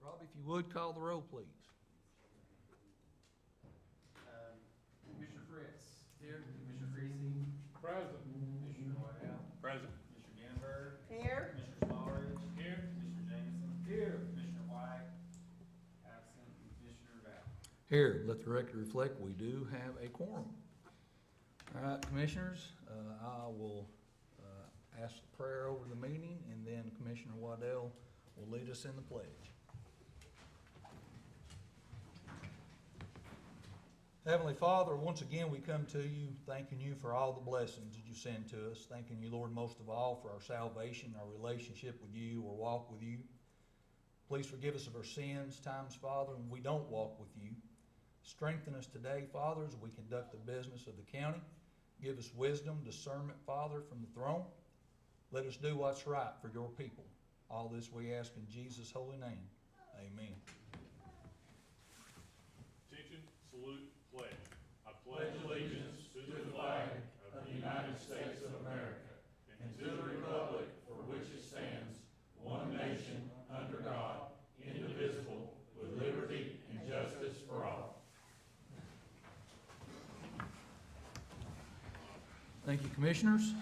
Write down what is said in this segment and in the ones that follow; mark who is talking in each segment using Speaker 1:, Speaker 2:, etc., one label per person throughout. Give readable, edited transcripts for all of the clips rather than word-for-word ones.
Speaker 1: Robbie, if you would, call the roll, please.
Speaker 2: Commissioner Fritz. Here. Commissioner Freese.
Speaker 3: Present.
Speaker 2: Commissioner Whitehouse.
Speaker 3: Present.
Speaker 2: Commissioner Ganberg.
Speaker 4: Here.
Speaker 2: Commissioner Smallridge.
Speaker 3: Here.
Speaker 2: Commissioner Jameson.
Speaker 3: Here.
Speaker 2: Commissioner White. Absent. And Commissioner Val.
Speaker 1: Here, let the record reflect, we do have a quorum. All right, Commissioners, I will ask the prayer over the meeting, and then Commissioner Waddell will lead us in the pledge. Heavenly Father, once again we come to you thanking you for all the blessings that you send to us, thanking you, Lord, most of all for our salvation, our relationship with you, or walk with you. Please forgive us of our sins, times, Father, when we don't walk with you. Strengthen us today, Father, as we conduct the business of the county. Give us wisdom, discernment, Father, from the throne. Let us do what's right for your people. All this we ask in Jesus' holy name. Amen.
Speaker 3: Attention, salute, pledge. I pledge allegiance to the flag of the United States of America and to the republic for which it stands, one nation, under God, indivisible, with liberty and justice for all.
Speaker 1: Thank you, Commissioners.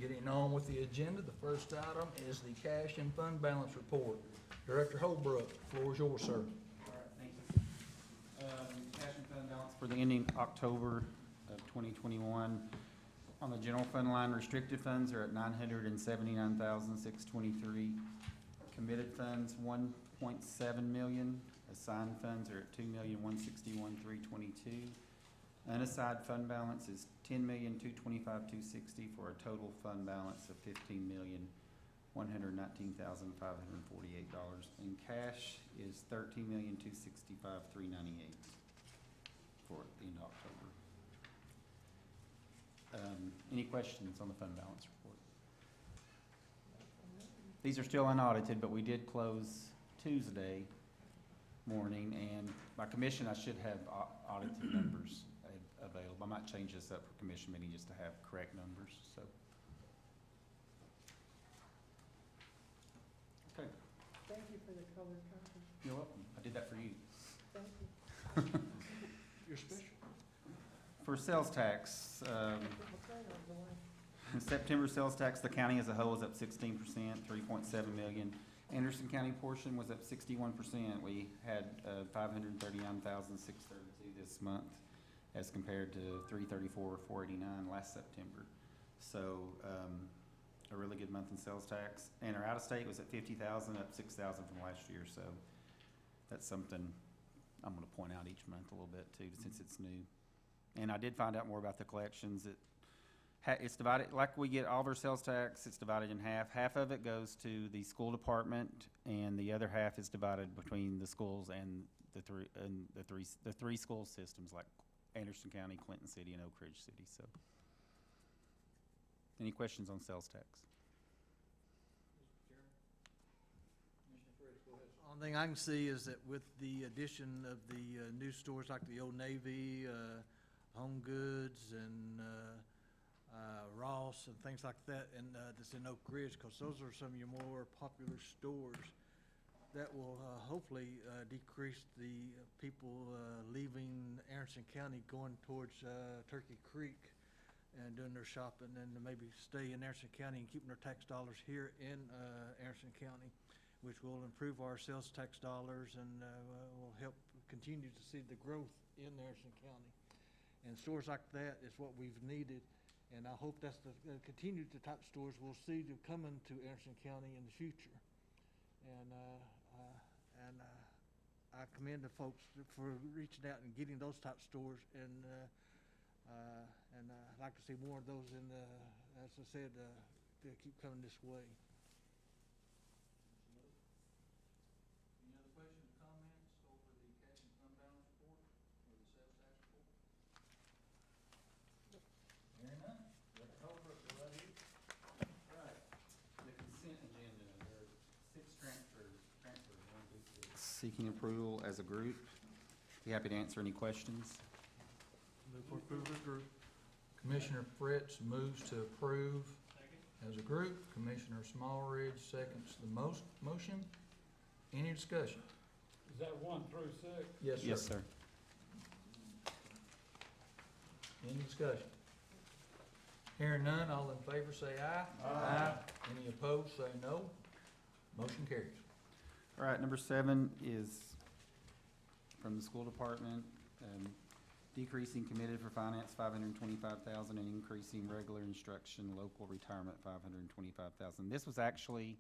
Speaker 1: Getting on with the agenda, the first item is the cash and fund balance report. Director Holbrook, floor is yours, sir.
Speaker 2: All right, thank you. Cash and fund balance for the ending October of 2021. On the general fund line, restricted funds are at $979,623. Committed funds, $1.7 million. Assigned funds are at $2,161,322. Unassigned fund balance is $10,225,260 for a total fund balance of $15,119,548. And cash is $13,265,398 for the end of October. Any questions on the fund balance report? These are still unaudited, but we did close Tuesday morning, and by commission, I should have audited numbers available. I might change this up for commission meeting just to have correct numbers, so. Okay,
Speaker 4: Thank you for the color copy.
Speaker 2: you're welcome. I did that for you.
Speaker 4: Thank you.
Speaker 1: You're special.
Speaker 2: For sales tax,
Speaker 4: What's that on the line?
Speaker 2: September sales tax, the county as a whole is up 16%, 3.7 million. Anderson County portion was up 61%. We had 539,632 this month, as compared to 334,489 last September. So a really good month in sales tax. And our out-of-state was at 50,000, up 6,000 from last year. So that's something I'm going to point out each month a little bit too, since it's new. And I did find out more about the collections. It's divided, like we get all of our sales tax, it's divided in half. Half of it goes to the school department, and the other half is divided between the schools and the three school systems, like Anderson County, Clinton City, and Oak Ridge City. So, any questions on sales tax?
Speaker 5: Only thing I can see is that with the addition of the new stores like the Old Navy, Home Goods, and Ross, and things like that, and that's in Oak Ridge, because those are some of your more popular stores, that will hopefully decrease the people leaving Anderson County going towards Turkey Creek and doing their shopping, and maybe stay in Anderson County and keeping their tax dollars here in Anderson County, which will improve our sales tax dollars and will help continue to see the growth in Anderson County. And stores like that is what we've needed, and I hope that's the continue the type of stores we'll see to come into Anderson County in the future. And I commend the folks for reaching out and getting those type of stores, and I'd like to see more of those in the, as I said, to keep coming this way.
Speaker 1: Any other questions or comments over the cash and fund balance report or the sales tax report? Hearing none. Director Holbrook, go right ahead.
Speaker 2: Right. The consent agenda, there are 6 transfers, 1 through 6. Seeking approval as a group. Be happy to answer any questions.
Speaker 5: Move for approval as a group.
Speaker 1: Commissioner Fritz moves to approve as a group. Commissioner Smallridge seconds the motion. Any discussion?
Speaker 3: Is that 1 through 6?
Speaker 1: Yes, sir.
Speaker 2: Yes, sir.
Speaker 1: Any discussion? Hearing none, all in favor say aye. Aye. Any opposed, say no. Motion carries.
Speaker 2: All right, number 7 is from the school department, decreasing committed for finance $525,000 and increasing regular instruction local retirement $525,000. This was actually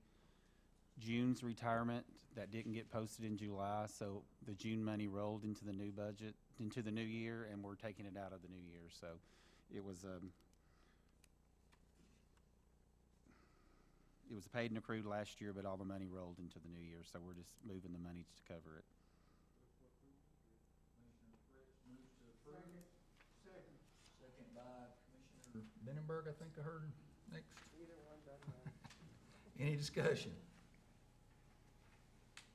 Speaker 2: June's retirement that didn't get posted in July, so the June money rolled into the new budget, into the new year, and we're taking it out of the new year. So it was paid and accrued last year, but all the money rolled into the new year, so we're just moving the money to cover it.
Speaker 1: Second by Commissioner Benenberg, I think I heard next.
Speaker 4: Either one doesn't matter.
Speaker 1: Any discussion?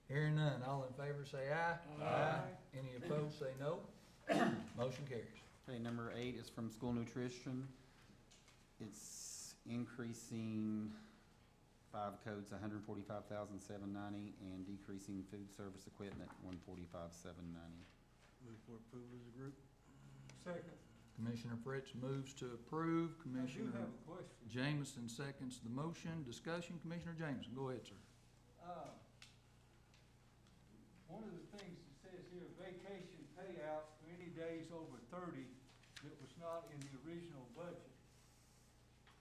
Speaker 1: Hearing none, all in favor say aye.
Speaker 4: Aye.
Speaker 1: Any opposed, say no. Motion carries.
Speaker 2: Okay, number 8 is from school nutrition. It's increasing 5 codes, $145,790, and decreasing food service equipment, $145,790.
Speaker 5: Move for approval as a group.
Speaker 3: Second.
Speaker 1: Commissioner Fritz moves to approve.
Speaker 3: I do
Speaker 1: Commissioner
Speaker 3: have a question.
Speaker 1: Jameson seconds the motion. Discussion, Commissioner Jameson, go ahead, sir.
Speaker 3: One of the things it says here, vacation payout for any days over 30 that was not in the original budget.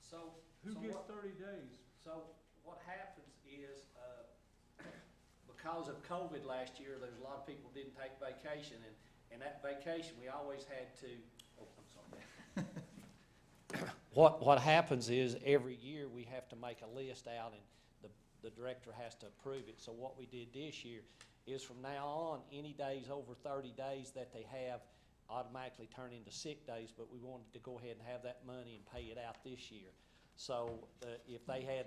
Speaker 6: So,
Speaker 3: Who
Speaker 6: so
Speaker 3: gets
Speaker 6: what,
Speaker 3: 30 days?
Speaker 6: so what happens is, because of COVID last year, there's a lot of people didn't take vacation, and that vacation, we always had to, oh, I'm sorry. What happens is, every year, we have to make a list out, and the director has to approve it. So what we did this year is, from now on, any days over 30 days that they have automatically turn into sick days, but we wanted to go ahead and have that money and pay it out this year. So if they had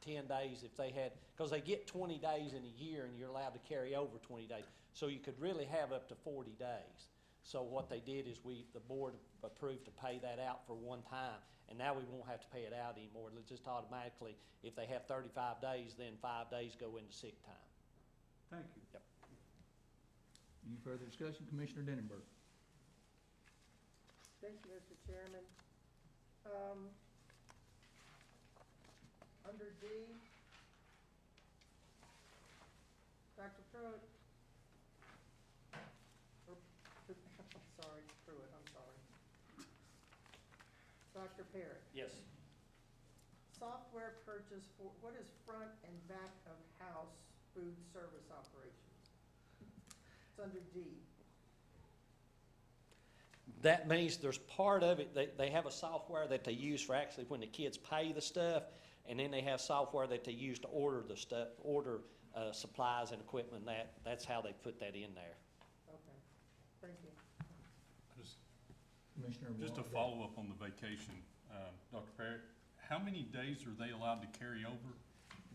Speaker 6: 10 days, if they had, because they get 20 days in a year and you're allowed to carry over 20 days. So you could really have up to 40 days. So what they did is the board approved to pay that out for one time, and now we won't have to pay it out anymore. It'll just automatically, if they have 35 days, then 5 days go into sick time.
Speaker 3: Thank you.
Speaker 6: Yep.
Speaker 1: Any further discussion, Commissioner Denenberg?
Speaker 4: Thank you, Mr. Chairman. Under D, Dr. Pruitt, I'm sorry, Pruitt, I'm sorry. Dr. Parrott,
Speaker 6: Yes.
Speaker 4: software purchase for, what is front and back of house food service operations? It's under D.
Speaker 6: That means there's part of it, they have a software that they use for actually when the kids pay the stuff, and then they have software that they use to order the stuff, supplies and equipment. That's how they put that in there.
Speaker 4: Okay, thank you.
Speaker 1: Commissioner
Speaker 7: Just to
Speaker 1: Walker.
Speaker 7: follow up on the vacation, Dr. Parrott, how many days are they allowed to carry over?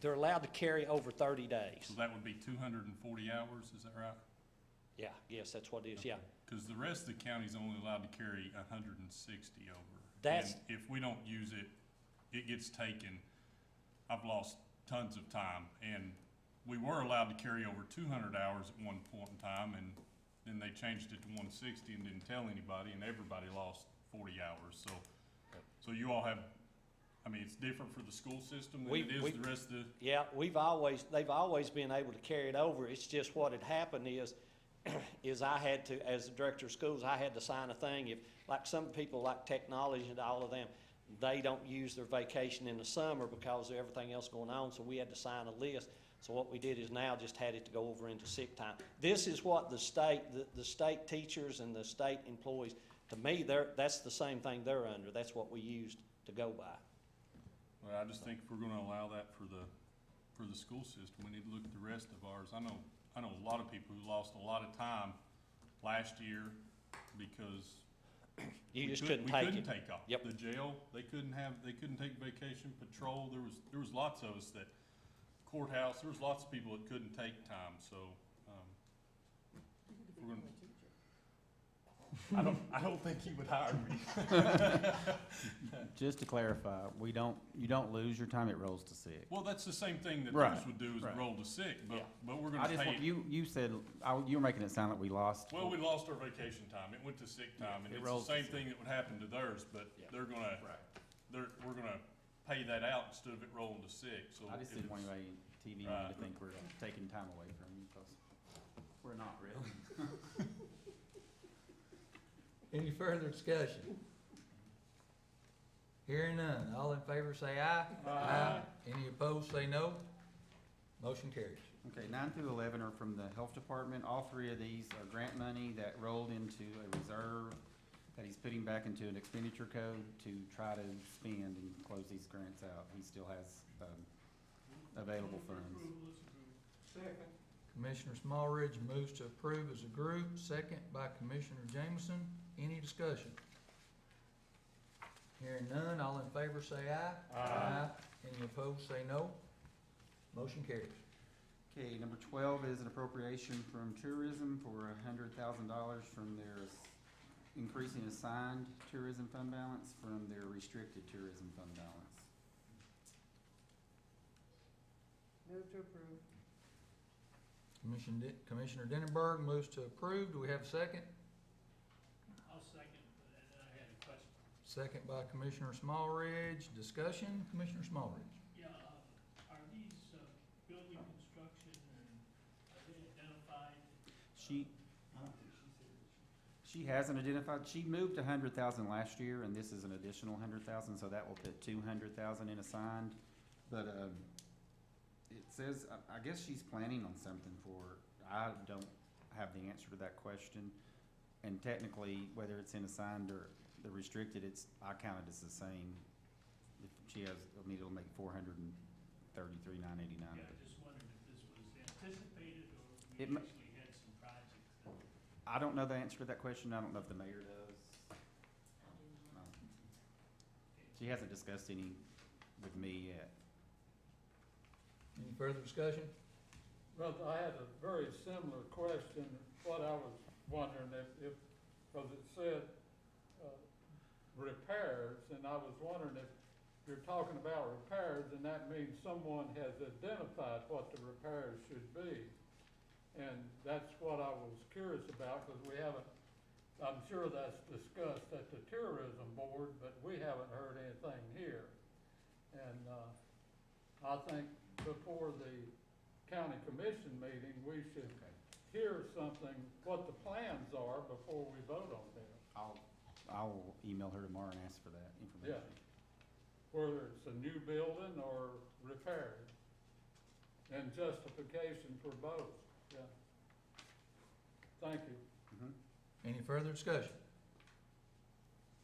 Speaker 6: They're allowed to carry over 30 days.
Speaker 7: So that would be 240 hours, is that right?
Speaker 6: Yeah, yes, that's what it is, yeah.
Speaker 7: Because the rest of the county's only allowed to carry 160 over.
Speaker 6: That's-
Speaker 7: And if we don't use it, it gets taken. I've lost tons of time, and we were allowed to carry over 200 hours at one point in time, and then they changed it to 160 and didn't tell anybody, and everybody lost 40 hours. So you all have, I mean, it's different for the school system than it is the rest of the.
Speaker 6: Yeah, they've always been able to carry it over. It's just what had happened is I had to, as the director of schools, I had to sign a thing. If, like some people like technology and all of them, they don't use their vacation in the summer because of everything else going on, so we had to sign a list. So what we did is now just had it to go over into sick time. This is what the state teachers and the state employees, to me, that's the same thing they're under. That's what we used to go by.
Speaker 7: Well, I just think if we're gonna allow that for the school system, we need to look at the rest of ours. I know a lot of people who lost a lot of time last year because
Speaker 6: You just
Speaker 7: we
Speaker 6: couldn't take
Speaker 7: couldn't
Speaker 6: it.
Speaker 7: take off.
Speaker 6: Yep.
Speaker 7: The jail, they couldn't take vacation, patrol. There was lots of us that courthouse. There was lots of people that couldn't take time. So
Speaker 4: You could
Speaker 7: We're
Speaker 4: become
Speaker 7: gonna-
Speaker 4: a teacher.
Speaker 7: I don't think he would hire me.
Speaker 2: Just to clarify, you don't lose your time, it rolls to sick.
Speaker 7: Well, that's the same thing that
Speaker 2: Right,
Speaker 7: those would do, is
Speaker 2: right.
Speaker 7: roll to sick,
Speaker 6: Yeah.
Speaker 7: but we're
Speaker 2: I
Speaker 7: gonna
Speaker 2: just
Speaker 7: pay.
Speaker 2: want, you said, you were making it sound like we lost.
Speaker 7: Well, we lost our vacation time. It went to sick time, and
Speaker 2: it
Speaker 7: it's the
Speaker 2: rolls to
Speaker 7: same
Speaker 2: sick.
Speaker 7: thing that would happen to theirs, but
Speaker 6: Yeah.
Speaker 7: they're gonna, we're gonna pay that out instead of it rolling to sick, so.
Speaker 2: I just
Speaker 7: if
Speaker 2: didn't want
Speaker 7: it's-
Speaker 2: anybody TV
Speaker 7: Right.
Speaker 2: to think we're taking time away from you, because we're not really.
Speaker 1: Any further discussion? Hearing none, all in favor say aye. Aye. Any opposed, say no. Motion carries.
Speaker 2: Okay, 9 through 11 are from the health department. All three of these are grant money that rolled into a reserve that he's putting back into an expenditure code to try to spend and close these grants out. He still has, available funds.
Speaker 4: Second.
Speaker 1: Commissioner Smallridge moves to approve as a group, second by Commissioner Jameson. Any discussion? Hearing none, all in favor say aye. Aye. Any opposed, say no. Motion carries.
Speaker 2: Okay, number 12 is an appropriation from tourism for $100,000 from their increasing assigned tourism fund balance from their restricted tourism fund balance.
Speaker 4: Move to approve.
Speaker 1: Commissioner Denenberg moves to approve. Do we have a second?
Speaker 8: I'll second, but then I had a question.
Speaker 1: Second by Commissioner Smallridge. Discussion, Commissioner Smallridge.
Speaker 8: Yeah, are these, building construction and are they identified?
Speaker 2: She hasn't identified, she moved 100,000 last year, and this is an additional 100,000, so that will put 200,000 in assigned. But, it says, I guess she's planning on something for, I don't have the answer to that question. And technically, whether it's in assigned or the restricted, I count it as the same. If she has, it'll make 433,989.
Speaker 8: Yeah, I just wondered if this was anticipated or
Speaker 2: It
Speaker 8: we
Speaker 2: ma-
Speaker 8: actually had some projects that.
Speaker 2: I don't know the answer to that question, I don't know if the mayor does. No. She hasn't discussed any with me yet.
Speaker 1: Any further discussion?
Speaker 9: Well, I had a very similar question. What I was wondering if, because it said, repairs, and I was wondering if you're talking about repairs, and that means someone has identified what the repairs should be. And that's what I was curious about, because we haven't, I'm sure that's discussed at the tourism board, but we haven't heard anything here. And, I think before the county commission meeting, we should hear something, what the plans are before we vote on them.
Speaker 2: I'll email her tomorrow and ask for that information.
Speaker 9: Whether it's a new building or repairs, and justification for both, yeah. Thank you.
Speaker 2: Mhm.
Speaker 1: Any further discussion?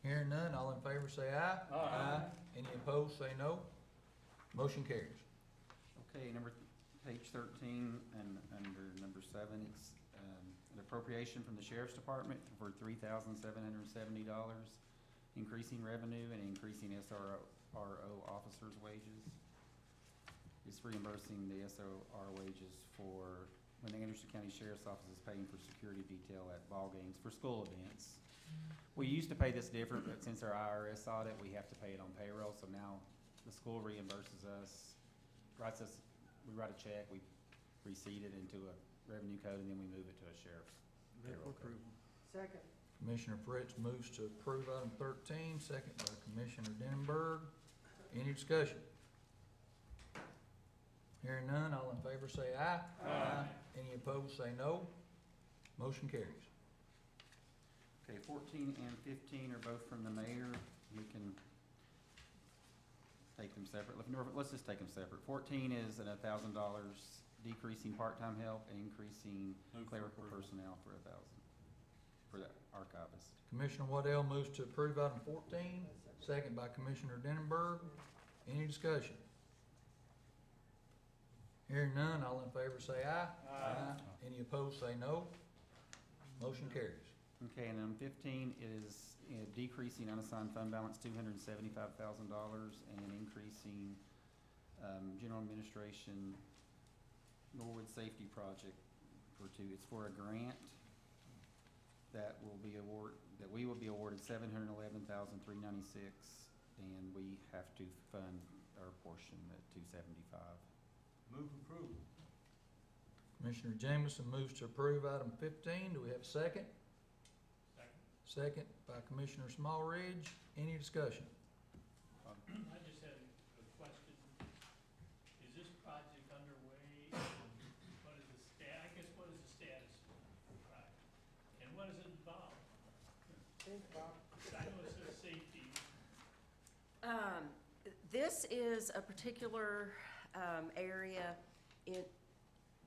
Speaker 1: Hearing none, all in favor say aye.
Speaker 9: Aye.
Speaker 1: Any opposed, say no. Motion carries.
Speaker 2: Okay, page 13, and under number 7, it's an appropriation from the sheriff's department for $3,770, increasing revenue and increasing SRO officers' wages. It's reimbursing the SOR wages for when the Anderson County Sheriff's Office is paying for security detail at ball games for school events. We used to pay this different, but since our IRS audit, we have to pay it on payroll, so now the school reimburses us, we write a check, we receipt it into a revenue code, and then we move it to a sheriff's payroll code.
Speaker 4: Second.
Speaker 1: Commissioner Fritz moves to approve item 13, second by Commissioner Denenberg. Any discussion? Hearing none, all in favor say aye. Aye. Any opposed, say no. Motion carries.
Speaker 2: Okay, 14 and 15 are both from the mayor. We can take them separate. Let's just take them separate. 14 is at $1,000, decreasing part-time help and increasing
Speaker 7: Move for
Speaker 2: clerical
Speaker 7: approval.
Speaker 2: personnel for 1,000 for the archivist.
Speaker 1: Commissioner Waddell moves to approve item 14, second by Commissioner Denenberg. Any discussion? Hearing none, all in favor say aye.
Speaker 9: Aye.
Speaker 1: Any opposed, say no. Motion carries.
Speaker 2: Okay, and then 15 is decreasing unassigned fund balance $275,000 and increasing general administration Norwood Safety Project it's for a grant that will be that we will be awarded $711,396, and we have to fund our portion at $275.
Speaker 1: Move approval. Commissioner Jameson moves to approve item 15. Do we have a second? Second by Commissioner Smallridge. Any discussion?
Speaker 8: I just had a question. Is this project underway? And what is the I guess what is the status? Right. And what does it involve?
Speaker 4: Think about
Speaker 8: I know it says safety.
Speaker 10: This is a particular area.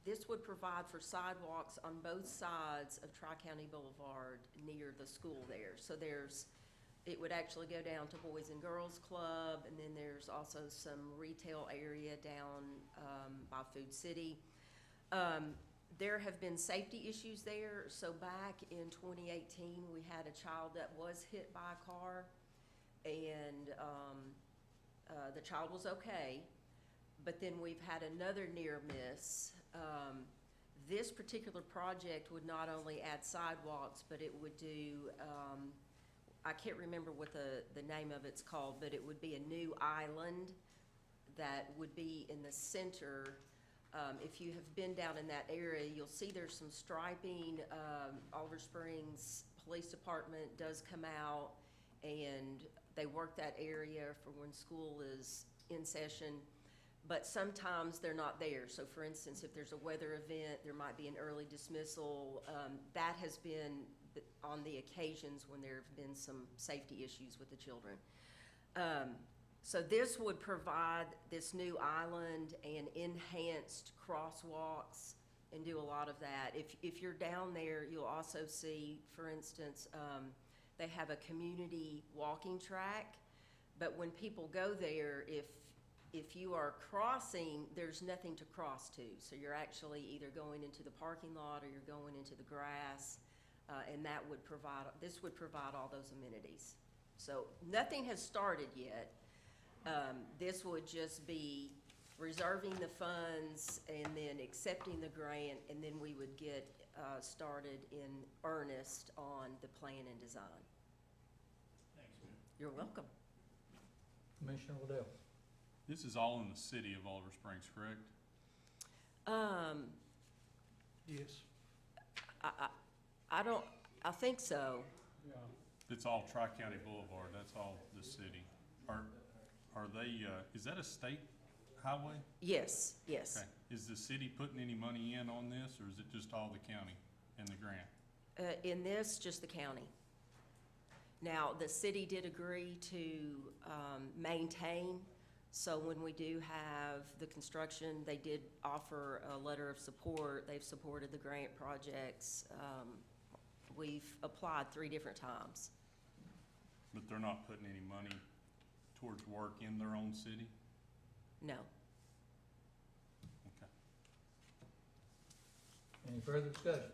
Speaker 10: This would provide for sidewalks on both sides of Tri-County Boulevard near the school there. So it would actually go down to Boys and Girls Club, and then there's also some retail area down by Food City. There have been safety issues there. So back in 2018, we had a child that was hit by a car, and the child was okay. But then we've had another near miss. This particular project would not only add sidewalks, but it would do, I can't remember what the name of it's called, but it would be a new island that would be in the center. If you have been down in that area, you'll see there's some striping. Alder Springs Police Department does come out, and they work that area for when school is in session. But sometimes they're not there. So for instance, if there's a weather event, there might be an early dismissal. That has been on the occasions when there have been some safety issues with the children. So this would provide this new island and enhanced crosswalks and do a lot of that. If you're down there, you'll also see, for instance, they have a community walking track. But when people go there, if you are crossing, there's nothing to cross to. So you're actually either going into the parking lot or you're going into the grass, and this would provide all those amenities. So nothing has started yet. This would just be reserving the funds and then accepting the grant, and then we would get started in earnest on the plan and design.
Speaker 8: Thanks, Mayor.
Speaker 10: You're welcome.
Speaker 1: Commissioner Liddell.
Speaker 7: This is all in the city of Alder Springs, correct?
Speaker 1: Yes.
Speaker 10: I think so.
Speaker 9: Yeah.
Speaker 7: It's all Tri-County Boulevard, that's all the city. Are they, is that a state highway?
Speaker 10: Yes.
Speaker 7: Okay. Is the city putting any money in on this, or is it just all the county and the grant?
Speaker 10: In this, just the county. Now, the city did agree to maintain, so when we do have the construction, they did offer a letter of support. They've supported the grant projects. We've applied 3 different times.
Speaker 7: But they're not putting any money towards work in their own city?
Speaker 10: No.
Speaker 7: Okay.
Speaker 1: Any further discussion?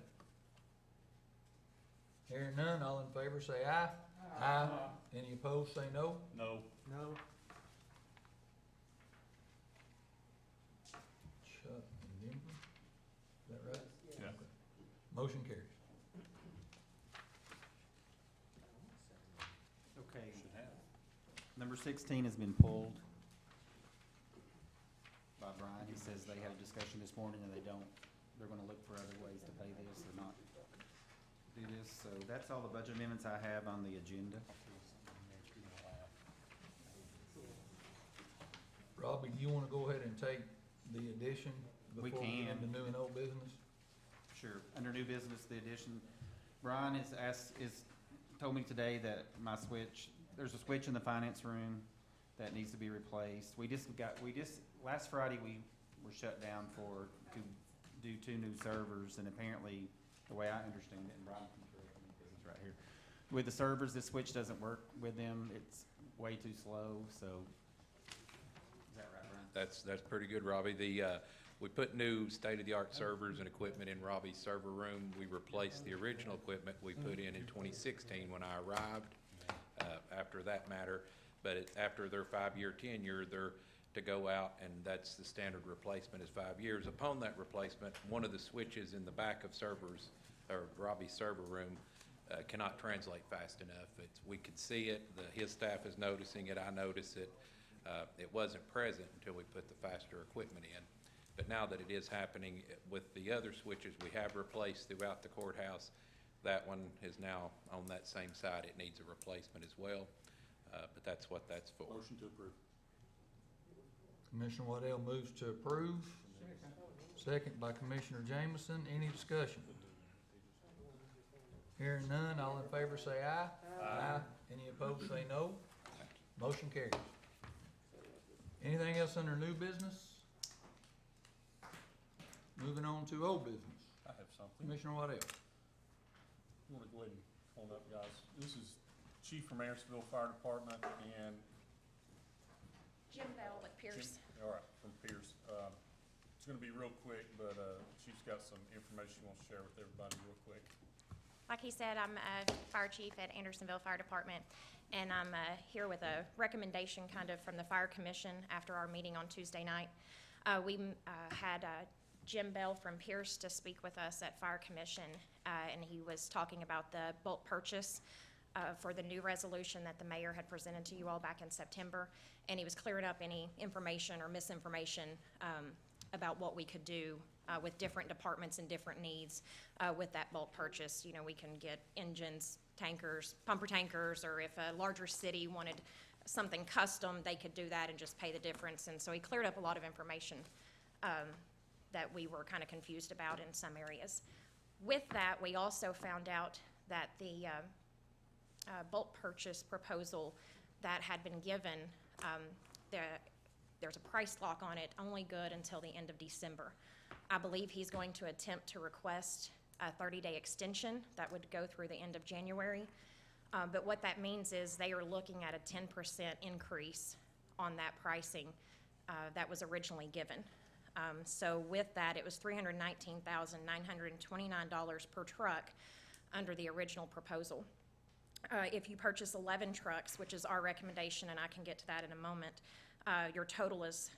Speaker 1: Hearing none, all in favor say aye. Aye. Any opposed say no.
Speaker 7: No.
Speaker 1: No. Chuck and Denver, is that right?
Speaker 7: Yeah.
Speaker 1: Okay. Motion carries.
Speaker 2: Okay.
Speaker 7: Should have.
Speaker 2: Number 16 has been pulled by Brian. He says they had a discussion this morning and they're gonna look for other ways to pay this or not do this. So that's all the budget amendments I have on the agenda.
Speaker 1: Robbie, do you wanna go ahead and take the addition
Speaker 2: We
Speaker 1: before we get
Speaker 2: can.
Speaker 1: into new and old business?
Speaker 2: Sure. Under new business, the addition, Brian told me today that there's a switch in the finance room that needs to be replaced. Last Friday, we were shut down to do 2 new servers, and apparently, the way I understand it, and Brian can correct me because he's right here, with the servers, this switch doesn't work with them. It's way too slow, so, is that right, Brian?
Speaker 11: That's pretty good, Robbie. We put new state-of-the-art servers and equipment in Robbie's server room. We replaced the original equipment we put in 2016 when I arrived, after that matter. But after their 5-year tenure, they're to go out, and that's the standard replacement is 5 years. Upon that replacement, one of the switches in the back of Robbie's server room cannot translate fast enough. We could see it, his staff is noticing it, I notice it. It wasn't present until we put the faster equipment in. But now that it is happening with the other switches we have replaced throughout the courthouse, that one is now on that same side. It needs a replacement as well, but that's what that's for.
Speaker 3: Motion to approve.
Speaker 1: Commissioner Waddell moves to approve. Second by Commissioner Jameson. Any discussion? Hearing none, all in favor say aye. Aye. Any opposed say no. Motion carries. Anything else under new business? Moving on to old business.
Speaker 3: I have something.
Speaker 1: Commissioner Waddell.
Speaker 3: You wanna go ahead and hold up, guys? This is Chief from Andersonville Fire Department and
Speaker 10: Jim Bell with Pierce.
Speaker 3: all right, from Pierce. It's gonna be real quick, but, Chief's got some information he wants to share with everybody real quick.
Speaker 12: Like he said, I'm a fire chief at Andersonville Fire Department, and I'm here with a recommendation kind of from the Fire Commission after our meeting on Tuesday night. We had Jim Bell from Pierce to speak with us at Fire Commission, and he was talking about the bulk purchase for the new resolution that the mayor had presented to you all back in September, and he was clearing up any information or misinformation about what we could do with different departments and different needs with that bulk purchase. You know, we can get engines, tankers, pumper tankers, or if a larger city wanted something custom, they could do that and just pay the difference. And so he cleared up a lot of information that we were kind of confused about in some areas. With that, we also found out that the bulk purchase proposal that had been given, there's a price lock on it, only good until the end of December. I believe he's going to attempt to request a 30-day extension that would go through the end of January. But what that means is they are looking at a 10% increase on that pricing that was originally given. So with that, it was $319,929 per truck under the original proposal. If you purchase 11 trucks, which is our recommendation, and I can get to that in a moment, your total is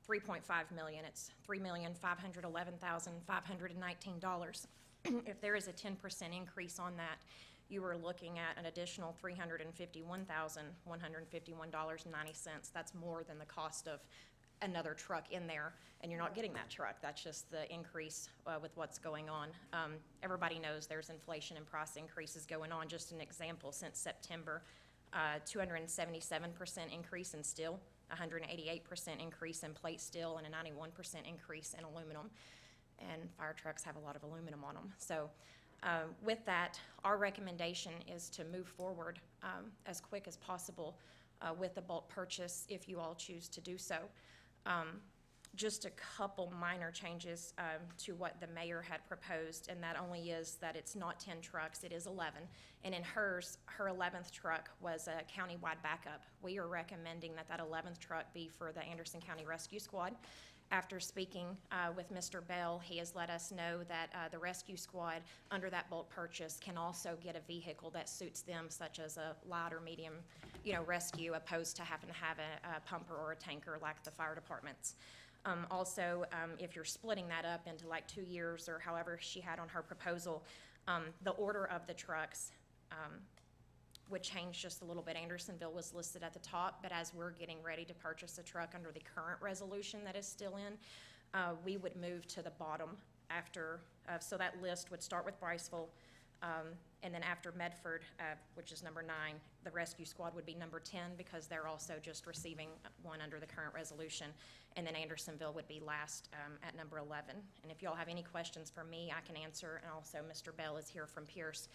Speaker 12: $3.5 million. It's $3,511,519. If there is a 10% increase on that, you are looking at an additional $351,151.90. That's more than the cost of another truck in there, and you're not getting that truck. That's just the increase with what's going on. Everybody knows there's inflation and price increases going on. Just an example, since September, 277% increase in steel, 188% increase in plate steel, and a 91% increase in aluminum. And fire trucks have a lot of aluminum on them. So with that, our recommendation is to move forward as quick as possible with the bulk purchase if you all choose to do so. Just a couple minor changes to what the mayor had proposed, and that only is that it's not 10 trucks, it is 11. And in her 11th truck was a countywide backup. We are recommending that 11th truck be for the Anderson County Rescue Squad. After speaking with Mr. Bell, he has let us know that the rescue squad under that bulk purchase can also get a vehicle that suits them, such as a light or medium, rescue, opposed to having to have a pumper or a tanker like the fire departments. Also, if you're splitting that up into like 2 years or however she had on her proposal, the order of the trucks would change just a little bit. Andersonville was listed at the top, but as we're getting ready to purchase a truck under the current resolution that is still in, we would move to the bottom after, so that list would start with Briceville, and then after Medford, which is number 9, the rescue squad would be number 10 because they're also just receiving one under the current resolution, and then Andersonville would be last at number 11. And if you all have any questions for me, I can answer, and also Mr. Bell is here from Pierce,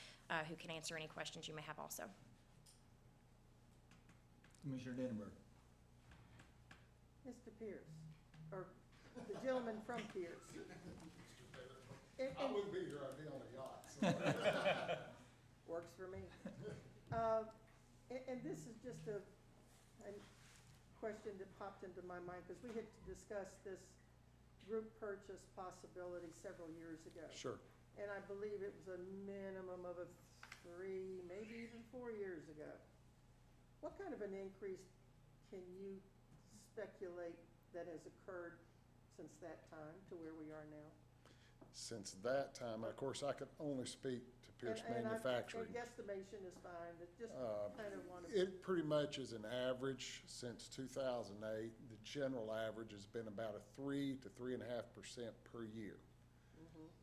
Speaker 12: who can answer any questions you may have also.
Speaker 1: Commissioner Denenberg.
Speaker 4: Mr. Pierce, or the gentleman from Pierce.
Speaker 13: I wouldn't be here, I'd be on a yacht, so.
Speaker 4: Works for me. And this is just a question that popped into my mind, because we had discussed this group purchase possibility several years ago.
Speaker 3: Sure.
Speaker 4: And I believe it was a minimum of 3, maybe even 4 years ago. What kind of an increase can you speculate that has occurred since that time to where we are now?
Speaker 13: Since that time, of course, I can only speak to Pierce Manufacturing.
Speaker 4: And guesstimation is fine, but just kind of want to.
Speaker 13: It pretty much is an average since 2008. The general average has been about a 3 to 3.5% per year.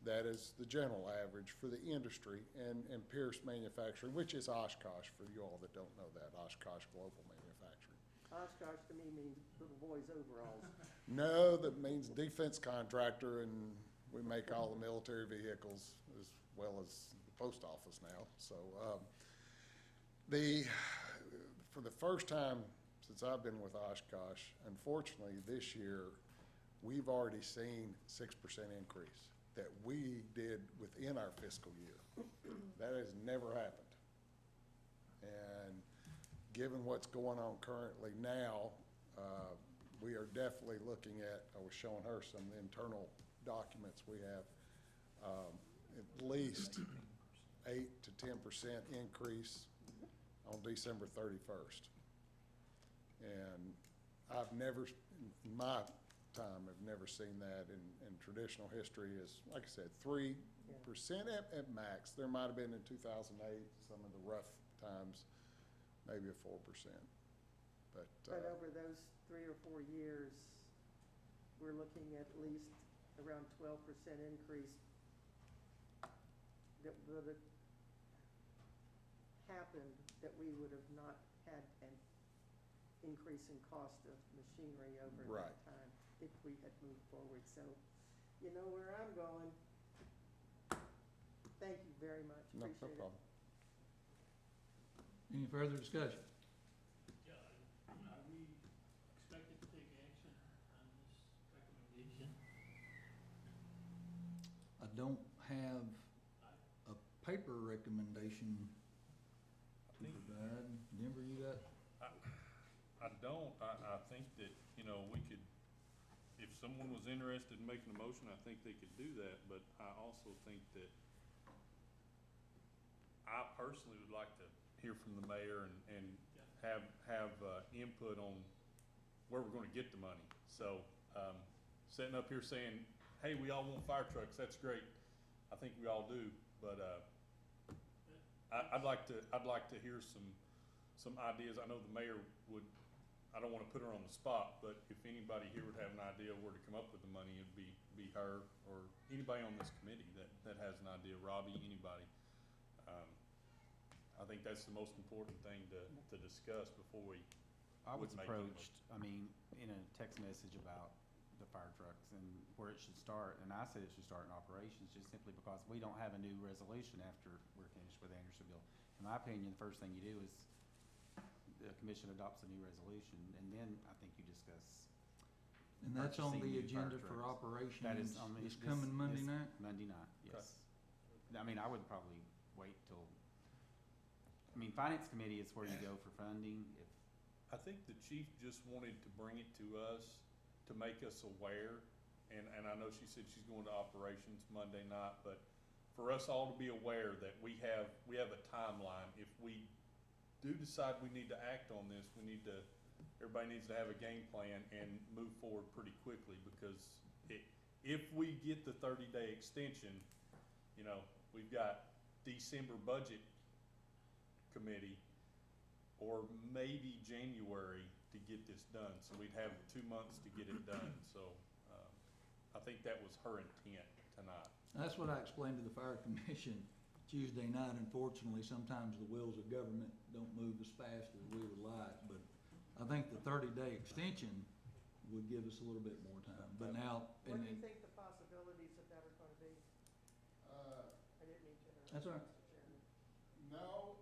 Speaker 13: That is the general average for the industry, and Pierce Manufacturing, which is Oshkosh, for you all that don't know that, Oshkosh Global Manufacturing.
Speaker 4: Oshkosh to me means little boys' overalls.
Speaker 13: No, that means defense contractor, and we make all the military vehicles as well as the post office now. So for the first time since I've been with Oshkosh, unfortunately this year, we've already seen 6% increase that we did within our fiscal year. That has never happened. And given what's going on currently now, we are definitely looking at, I was showing her some internal documents we have, at least 8 to 10% increase on December 31st. And I've never, in my time, I've never seen that in traditional history. Is, like I said, 3% at max. There might have been in 2008, some of the rough times, maybe a 4%. But
Speaker 4: over those 3 or 4 years, we're looking at least around 12% increase that would have happened that we would have not had an increase in cost of machinery over that time if we had moved forward. So, you know where I'm going. Thank you very much.
Speaker 13: no
Speaker 4: Appreciate it.
Speaker 13: problem.
Speaker 1: Any further discussion?
Speaker 8: Yeah, are we expected to take action on this recommendation?
Speaker 1: I don't have a paper recommendation to provide. Denver, you got?
Speaker 7: I don't, I think that, you know, we could, if someone was interested in making a motion, I think they could do that, but I also think that I personally would like to hear from the mayor and have input on where we're gonna get the money. So, sitting up here saying, hey, we all want fire trucks, that's great, I think we all do, but, I'd like to hear some ideas. I know the mayor would, I don't wanna put her on the spot, but if anybody here would have an idea where to come up with the money, it'd be her or anybody on this committee that has an idea, Robbie, anybody. I think that's the most important thing to discuss before we
Speaker 2: I was
Speaker 7: would make any
Speaker 2: approached, I mean, in a text message about the fire trucks and where it should start, and I said it should start in operations just simply because we don't have a new resolution after we're finished with Andersonville. In my opinion, the first thing you do is the commission adopts a new resolution, and then I think you discuss.
Speaker 1: And that's on
Speaker 2: purchasing
Speaker 1: the
Speaker 2: new fire
Speaker 1: agenda for
Speaker 2: trucks.
Speaker 1: operations
Speaker 2: That is on
Speaker 1: this coming Monday night?
Speaker 2: Monday night, yes. I mean, I would probably wait till, I mean, finance committee is where you go for funding. If
Speaker 7: I think the chief just wanted to bring it to us to make us aware, and I know she said she's going to operations Monday night, but for us all to be aware that we have a timeline. If we do decide we need to act on this, everybody needs to have a game plan and move forward pretty quickly, because if we get the 30-day extension, you know, we've got December budget committee or maybe January to get this done. So we'd have 2 months to get it done. So I think that was her intent tonight.
Speaker 1: That's what I explained to the fire commission Tuesday night. Unfortunately, sometimes the wheels of government don't move as fast as we would like, but I think the 30-day extension would give us a little bit more time. But now,
Speaker 4: What do you think the possibilities of that are gonna be? I didn't mean to interrupt.
Speaker 1: That's all right.
Speaker 4: Mr. Chairman.
Speaker 13: No,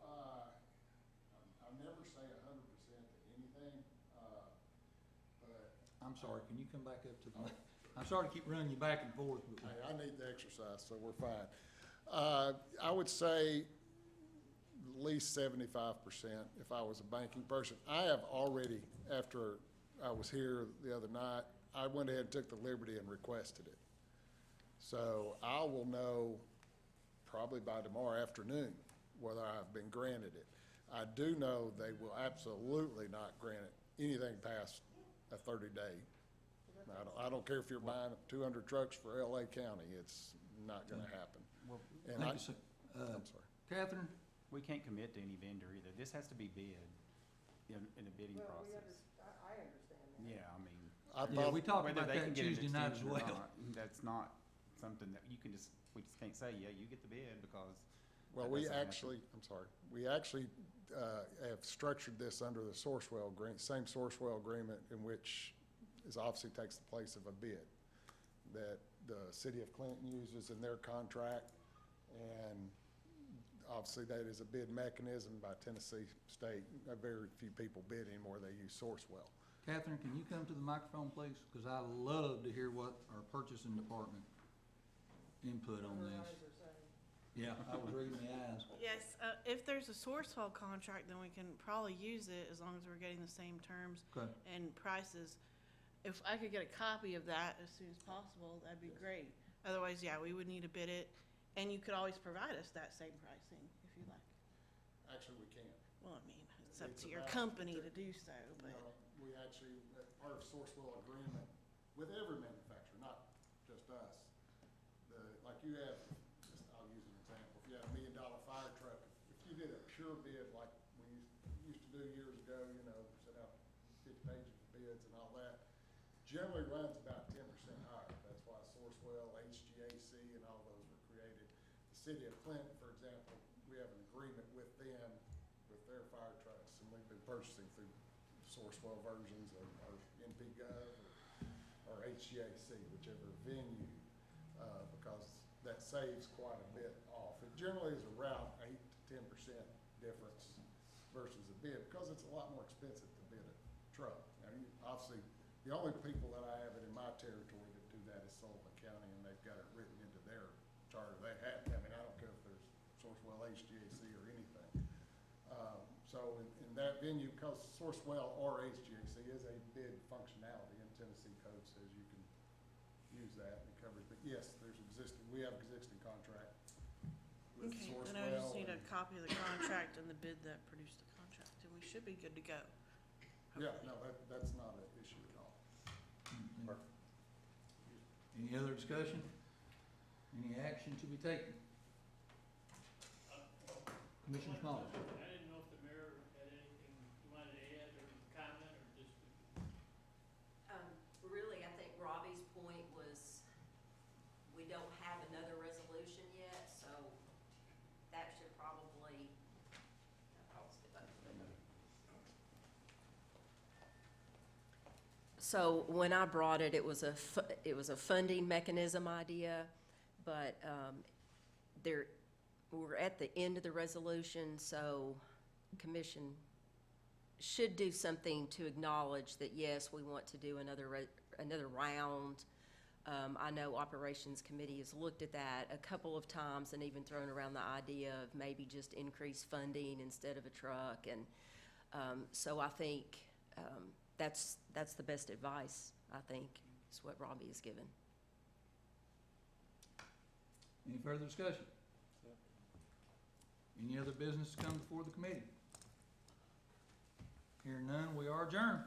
Speaker 13: I never say 100% to anything, but
Speaker 1: I'm sorry, can you come back up to the mic? I'm sorry to keep running you back and forth, but
Speaker 13: hey, I need the exercise, so we're fine. I would say at least 75% if I was a banking person. I have already, after I was here the other night, I went ahead and took the liberty and requested it. So I will know probably by tomorrow afternoon whether I've been granted it. I do know they will absolutely not grant it anything past a 30-day. I don't care if you're buying 200 trucks for LA County. not gonna happen.
Speaker 2: Well,
Speaker 13: And
Speaker 1: Thank you, sir.
Speaker 13: I'm sorry.
Speaker 1: Catherine?
Speaker 2: we can't commit to any vendor either. This has to be bid in a bidding
Speaker 4: Well,
Speaker 2: process.
Speaker 4: I understand that.
Speaker 2: Yeah, I mean,
Speaker 13: I
Speaker 1: Yeah,
Speaker 13: thought,
Speaker 1: we talked
Speaker 2: whether
Speaker 1: about
Speaker 2: they can
Speaker 1: that
Speaker 2: get an
Speaker 1: Tuesday night as
Speaker 2: extension or
Speaker 1: well.
Speaker 2: not, that's not something that you can just, we just can't say, yeah, you get the bid because.
Speaker 13: well,
Speaker 2: that
Speaker 13: we
Speaker 2: doesn't happen.
Speaker 13: actually, I'm sorry, we actually have structured this under the Sourcewell agreement, same Sourcewell agreement in which is obviously takes the place of a bid that the city of Clinton uses in their contract. And obviously that is a bid mechanism by Tennessee State. Very few people bid anymore. They use Sourcewell.
Speaker 1: Catherine, can you come to the microphone, please? Because I love to hear what our purchasing department input on
Speaker 4: Her
Speaker 1: this.
Speaker 4: eyes are saying,
Speaker 1: Yeah, I was reading the eyes.
Speaker 14: Yes, if there's a Sourcewell contract, then we can probably use it as long as we're getting the same terms
Speaker 1: Okay.
Speaker 14: and prices. If I could get a copy of that as soon as possible, that'd be great. Otherwise, yeah, we would need to bid it, and you could always provide us that same pricing if you like.
Speaker 13: Actually, we can't.
Speaker 14: Well, I mean, it's up
Speaker 13: It's
Speaker 14: to your
Speaker 13: about-
Speaker 14: company to do so, but.
Speaker 13: No, we actually, part of Sourcewell agreement with every manufacturer, not just us. Like you have, just, I'll use an example, if you had $1 million fire truck, if you did a pure bid like we used to do years ago, you know, set out 50 pages of bids and all that, generally runs about 10% higher. That's why Sourcewell, HGAC, and all those were created. The city of Clinton, for example, we have an agreement with them, with their fire trucks, and we've been purchasing through Sourcewell versions of our NPGov or HGAC, whichever venue, because that saves quite a bit off. It generally is around 8 to 10% difference versus a bid, because it's a lot more expensive to bid a truck. Now, obviously, the only people that I have it in my territory that do that is Sullivan County, and they've got it written into their charter. They have, I mean, I don't care if there's Sourcewell, HGAC, or anything. So in that venue, because Sourcewell or HGAC is a bid functionality, and Tennessee code says you can use that and it covers, but yes, we have existing contract with
Speaker 14: Okay,
Speaker 13: Sourcewell.
Speaker 14: then I just need a
Speaker 13: and-
Speaker 14: copy of the contract and the bid that produced the contract, and we should be good to go.
Speaker 13: Yeah, no, that's not an issue at all.
Speaker 1: Any other discussion? Any action to be taken? Commissioner Smalley?
Speaker 8: I didn't know if the mayor had anything you wanted to add or comment, or just,
Speaker 10: Really, I think Robbie's point was, we don't have another resolution yet, so that should probably, so when I brought it, it was a funding mechanism idea, but, we're at the end of the resolution, so commission should do something to acknowledge that, yes, we want to do another round. I know Operations Committee has looked at that a couple of times and even thrown around the idea of maybe just increased funding instead of a truck. And so I think that's the best advice, I think, is what Robbie has given.
Speaker 1: Any further discussion? Any other business to come before the committee? Hearing none, we are adjourned.